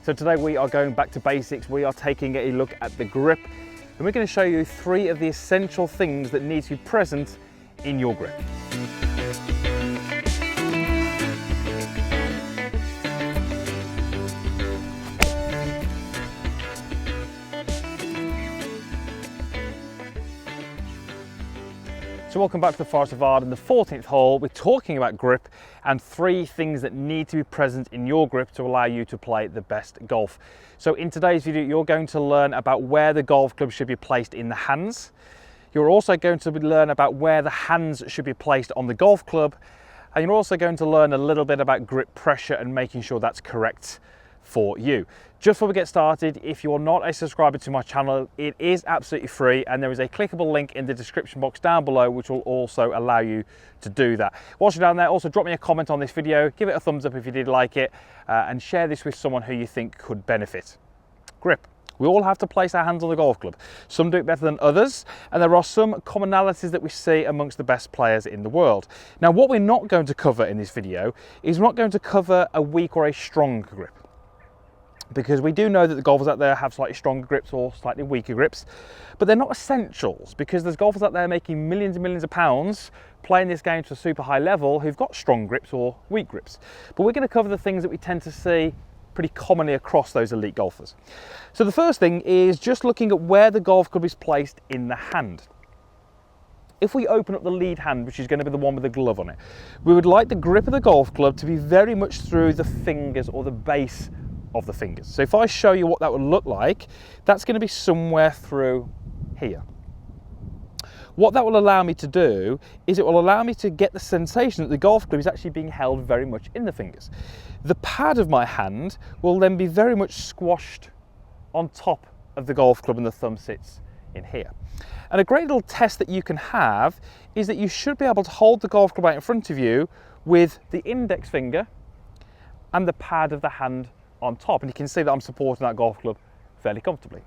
So today we are going back to basics. We are taking a look at the grip, and we're going to show you 3 of the essential things that need to be present in your grip. So welcome back to the Forest of Arden, the 14th hole. We're talking about grip and 3 things that need to be present in your grip to allow you to play the best golf. So in today's video, you're going to learn about where the golf club should be placed in the hands. You're also going to learn about where the hands should be placed on the golf club. And you're also going to learn a little bit about grip pressure and making sure that's correct for you. Just before we get started, if you're not a subscriber to my channel, it is absolutely free, and there is a clickable link in the description box down below which will also allow you to do that. Whilst you're down there, also drop me a comment on this video, give it a thumbs up if you did like it, and share this with someone who you think could benefit. Grip. We all have to place our hands on the golf club. Some do it better than others, and there are some commonalities that we see amongst the best players in the world. Now, what we're not going to cover in this video is we're not going to cover a weak or a strong grip, because we do know that the golfers out there have slightly stronger grips or slightly weaker grips, but they're not essentials, because there's golfers out there making millions and millions of pounds playing this game to a super high level who've got strong grips or weak grips. But we're going to cover the things that we tend to see pretty commonly across those elite golfers. So the first thing is just looking at where the golf club is placed in the hand. If we open up the lead hand, which is going to be the one with the glove on it, we would like the grip of the golf club to be very much through the fingers or the base of the fingers. So if I show you what that would look like, that's going to be somewhere through here. What that will allow me to do is it will allow me to get the sensation that the golf club is actually being held very much in the fingers. The pad of my hand will then be very much squashed on top of the golf club, and the thumb sits in here. And a great little test that you can have is that you should be able to hold the golf club out in front of you with the index finger and the pad of the hand on top, and you can see that I'm supporting that golf club fairly comfortably.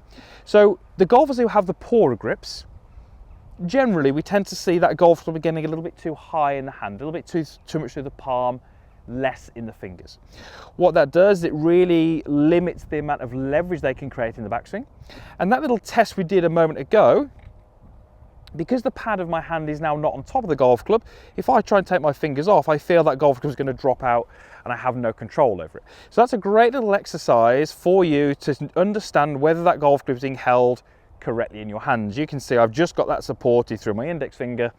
So the golfers who have the poorer grips, generally we tend to see that golf club getting a little bit too high in the hand, a little bit too much through the palm, less in the fingers. What that does, it really limits the amount of leverage they can create in the backswing. And that little test we did a moment ago, because the pad of my hand is now not on top of the golf club, if I try and take my fingers off, I feel that golf club is going to drop out and I have no control over it. So that's a great little exercise for you to understand whether that golf club is being held correctly in your hands. You can see I've just got that supported through my index finger,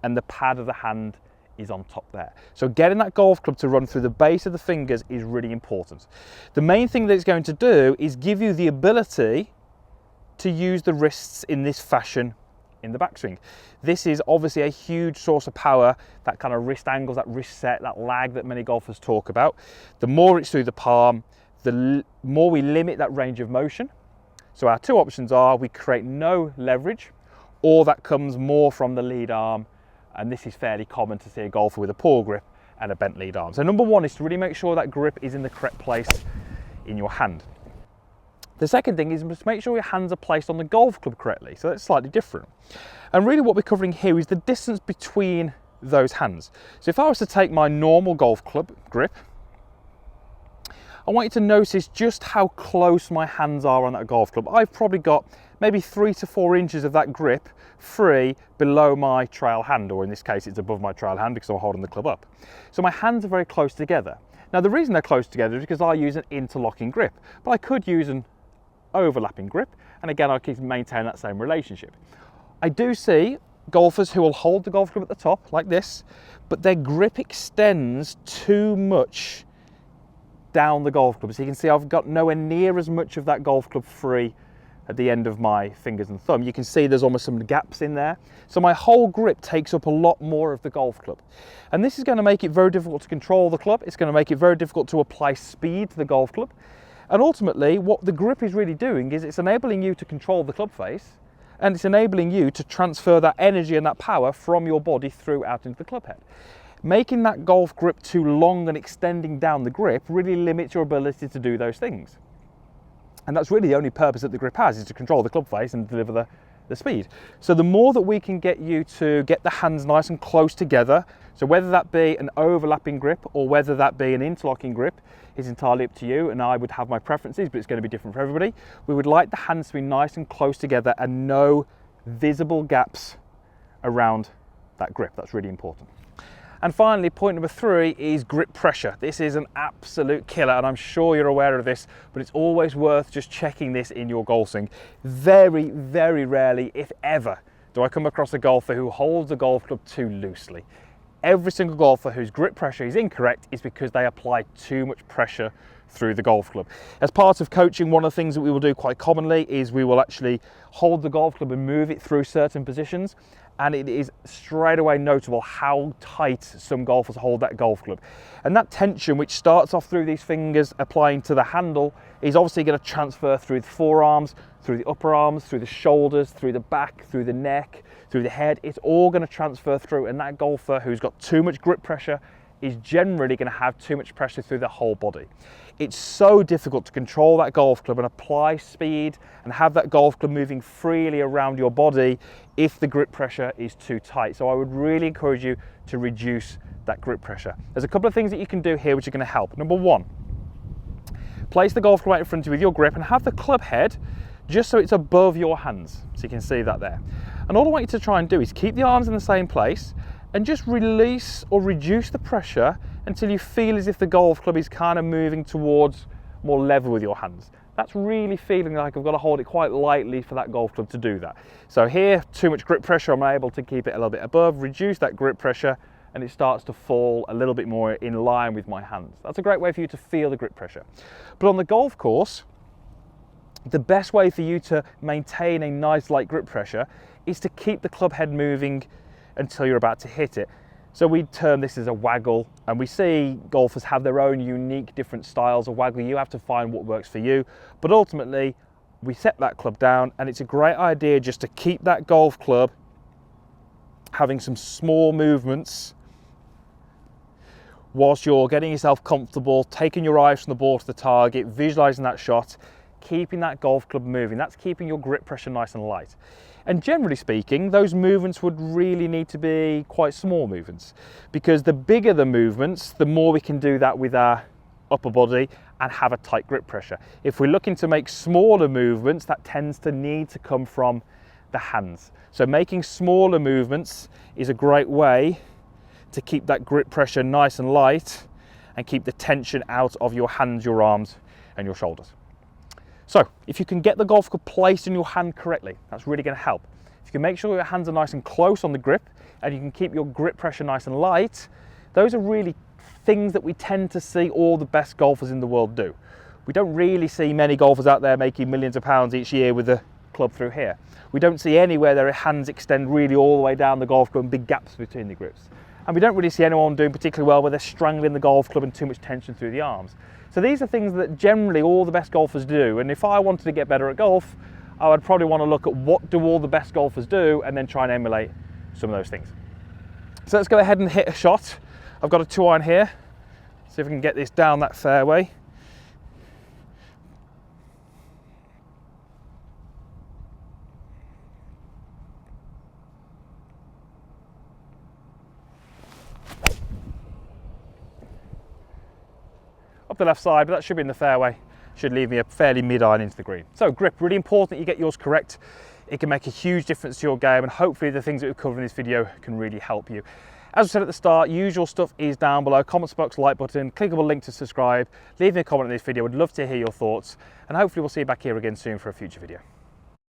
and the pad of the hand is on top there. So getting that golf club to run through the base of the fingers is really important. The main thing that it's going to do is give you the ability to use the wrists in this fashion in the backswing. This is obviously a huge source of power, that kind of wrist angles, that wrist set, that lag that many golfers talk about. The more it's through the palm, the more we limit that range of motion. So our 2 options are we create no leverage, or that comes more from the lead arm, and this is fairly common to see a golfer with a poor grip and a bent lead arm. So number 1 is to really make sure that grip is in the correct place in your hand. The second thing is just make sure your hands are placed on the golf club correctly. So that's slightly different. And really what we're covering here is the distance between those hands. So if I was to take my normal golf club grip, I want you to notice just how close my hands are on that golf club. I've probably got maybe 3 to 4 inches of that grip free below my trail hand, or in this case it's above my trail hand because I'm holding the club up. So my hands are very close together. Now the reason they're close together is because I use an interlocking grip, but I could use an overlapping grip, and again I can maintain that same relationship. I do see golfers who will hold the golf club at the top like this, but their grip extends too much down the golf club. So you can see I've got nowhere near as much of that golf club free at the end of my fingers and thumb. You can see there's almost some gaps in there. So my whole grip takes up a lot more of the golf club. And this is going to make it very difficult to control the club. It's going to make it very difficult to apply speed to the golf club. And ultimately, what the grip is really doing is it's enabling you to control the club face, and it's enabling you to transfer that energy and that power from your body through out into the club head. Making that golf grip too long and extending down the grip really limits your ability to do those things. And that's really the only purpose that the grip has, is to control the club face and deliver the speed. So the more that we can get you to get the hands nice and close together So whether that be an overlapping grip or whether that be an interlocking grip is entirely up to you, and I would have my preferences, but it's going to be different for everybody. We would like the hands to be nice and close together and no visible gaps around that grip. That's really important. And finally, point number 3 is grip pressure. This is an absolute killer, and I'm sure you're aware of this, but it's always worth just checking this in your golf swing. Very, very rarely, if ever, do I come across a golfer who holds the golf club too loosely. Every single golfer whose grip pressure is incorrect is because they apply too much pressure through the golf club. As part of coaching, one of the things that we will do quite commonly is we will actually hold the golf club and move it through certain positions, and it is straight away notable how tight some golfers hold that golf club. And that tension, which starts off through these fingers applying to the handle, is obviously going to transfer through the forearms, through the upper arms, through the shoulders, through the back, through the neck, through the head. It's all going to transfer through, and that golfer who's got too much grip pressure is generally going to have too much pressure through the whole body. It's so difficult to control that golf club and apply speed and have that golf club moving freely around your body if the grip pressure is too tight. So I would really encourage you to reduce that grip pressure. There's a couple of things that you can do here which are going to help. Number 1, place the golf club right in front of you with your grip and have the club head just so it's above your hands. So you can see that there. And all I want you to try and do is keep the arms in the same place and just release or reduce the pressure until you feel as if the golf club is kind of moving towards more level with your hands. That's really feeling like I've got to hold it quite lightly for that golf club to do that. So here, too much grip pressure, I'm able to keep it a little bit above, reduce that grip pressure, and it starts to fall a little bit more in line with my hands. That's a great way for you to feel the grip pressure. But on the golf course, the best way for you to maintain a nice light grip pressure is to keep the club head moving until you're about to hit it. So we term this as a waggle, and we see golfers have their own unique different styles of waggle. You have to find what works for you, but ultimately we set that club down, and it's a great idea just to keep that golf club having some small movements whilst you're getting yourself comfortable, taking your eyes from the ball to the target, visualizing that shot, keeping that golf club moving. That's keeping your grip pressure nice and light. And generally speaking, those movements would really need to be quite small movements, because the bigger the movements, the more we can do that with our upper body and have a tight grip pressure. If we're looking to make smaller movements, that tends to need to come from the hands. So making smaller movements is a great way to keep that grip pressure nice and light and keep the tension out of your hands, your arms, and your shoulders. So if you can get the golf club placed in your hand correctly, that's really going to help. If you can make sure your hands are nice and close on the grip and you can keep your grip pressure nice and light, those are really things that we tend to see all the best golfers in the world do. We don't really see many golfers out there making millions of pounds each year with the club through here. We don't see anywhere their hands extend really all the way down the golf club and big gaps between the grips. And we don't really see anyone doing particularly well where they're strangling the golf club and too much tension through the arms. So these are things that generally all the best golfers do, and if I wanted to get better at golf, I would probably want to look at what do all the best golfers do and then try and emulate some of those things. So let's go ahead and hit a shot. I've got a 2-iron here, see if I can get this down that fairway. Up the left side, but that should be in the fairway. Should leave me a fairly mid-iron into the green. So grip, really important you get yours correct. It can make a huge difference to your game, and hopefully the things that we've covered in this video can really help you. As I said at the start, usual stuff is down below. Comments box, like button, clickable link to subscribe. Leave me a comment on this video. Would love to hear your thoughts, and hopefully we'll see you back here again soon for a future video.